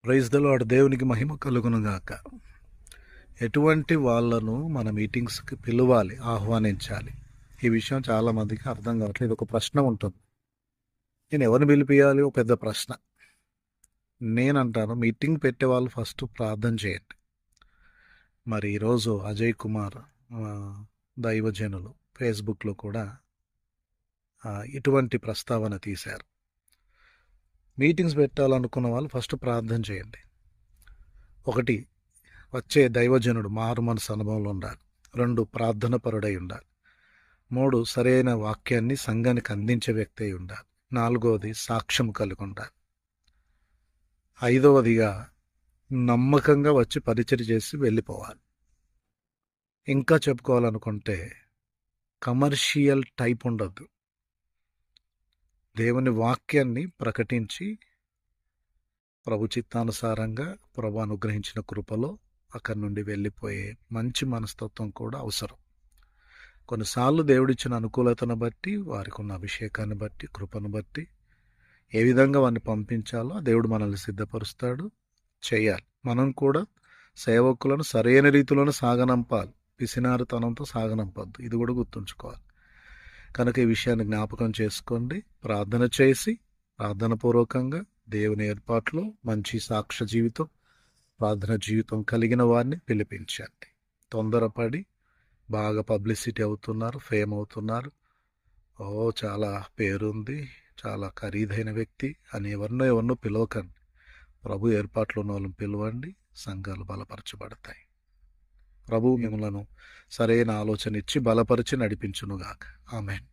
Praise the lord. దేవునికి మహిమ కలుగును గాక. ఎటువంటి వాళ్ళను మన మీటింగ్స్కి పిలవాలి, ఆహ్వానించాలి? ఈ విషయం చాలామందికి అర్థం కావట్లేదు. ఒక ప్రశ్న ఉంటుంది, నేను ఎవరిని పిలిపియాలి? ఒక పెద్ద ప్రశ్న. నేనంటాను, మీటింగ్ పెట్టే వాళ్ళు ఫస్ట్ ప్రార్థన చేయండి. మరి ఈరోజు అజయ్ కుమార్ దైవజనులు ఫేస్బుక్లో కూడా ఇటువంటి ప్రస్తావన తీశారు. మీటింగ్స్ పెట్టాలనుకున్న వాళ్ళు ఫస్ట్ ప్రార్థన చేయండి. ఒకటి, వచ్చే దైవజనుడు మారు మనసు అనుభవంలో ఉండాలి. 2, ప్రార్థన పరుడై ఉండాలి. 3, సరైన వాక్యాన్ని సంఘానికి అందించే వ్యక్తి అయి ఉండాలి. 4వది, సాక్ష్యం కలిగి ఉండాలి. 5వదిగా నమ్మకంగా వచ్చి పరిచయం చేసి వెళ్ళిపోవాలి. ఇంకా చెప్పుకోవాలనుకుంటే కమర్షియల్ టైప్ ఉండద్దు. దేవుని వాక్యాన్ని ప్రకటించి ప్రభు చిత్తానుసారంగా ప్రభు అనుగ్రహించిన కృపలో అక్కడి నుండి వెళ్ళిపోయే మంచి మనస్తత్వం కూడా అవసరం. కొన్నిసార్లు దేవుడిచ్చిన అనుకూలతను బట్టి, వారికి ఉన్న అభిషేకాన్ని బట్టి, కృపను బట్టి ఏ విధంగా వారిని పంపించాలో దేవుడు మనల్ని సిద్ధపరుస్తాడు, చేయాలి. మనం కూడా సేవకులను సరైన రీతిలోనే సాగనంపాలి. పిసినారుతనంతో సాగనంపద్దు. ఇది కూడా గుర్తుంచుకోవాలి. కనుక ఈ విషయాన్ని జ్ఞాపకం చేసుకోండి. ప్రార్థన చేసి ప్రార్థనపూర్వకంగా దేవుని ఏర్పాట్లో మంచి సాక్ష్య జీవితం, ప్రార్థన జీవితం కలిగిన వారిని పిలిపించండి. తొందరపడి బాగా పబ్లిసిటీ అవుతున్నారు, ఫేమ్ అవుతున్నారు, చాలా పేరుంది, చాలా ఖరీదైన వ్యక్తి అని ఎవరినో పిలవకండి. ప్రభు ఏర్పాట్లో ఉన్న వాళ్ళని పిలవండి. సంఘాలు బలపరచబడతాయి. ప్రభు మిమ్మలను సరైన ఆలోచన ఇచ్చి బలపరిచి నడిపించునుగాక. ఆమేన్.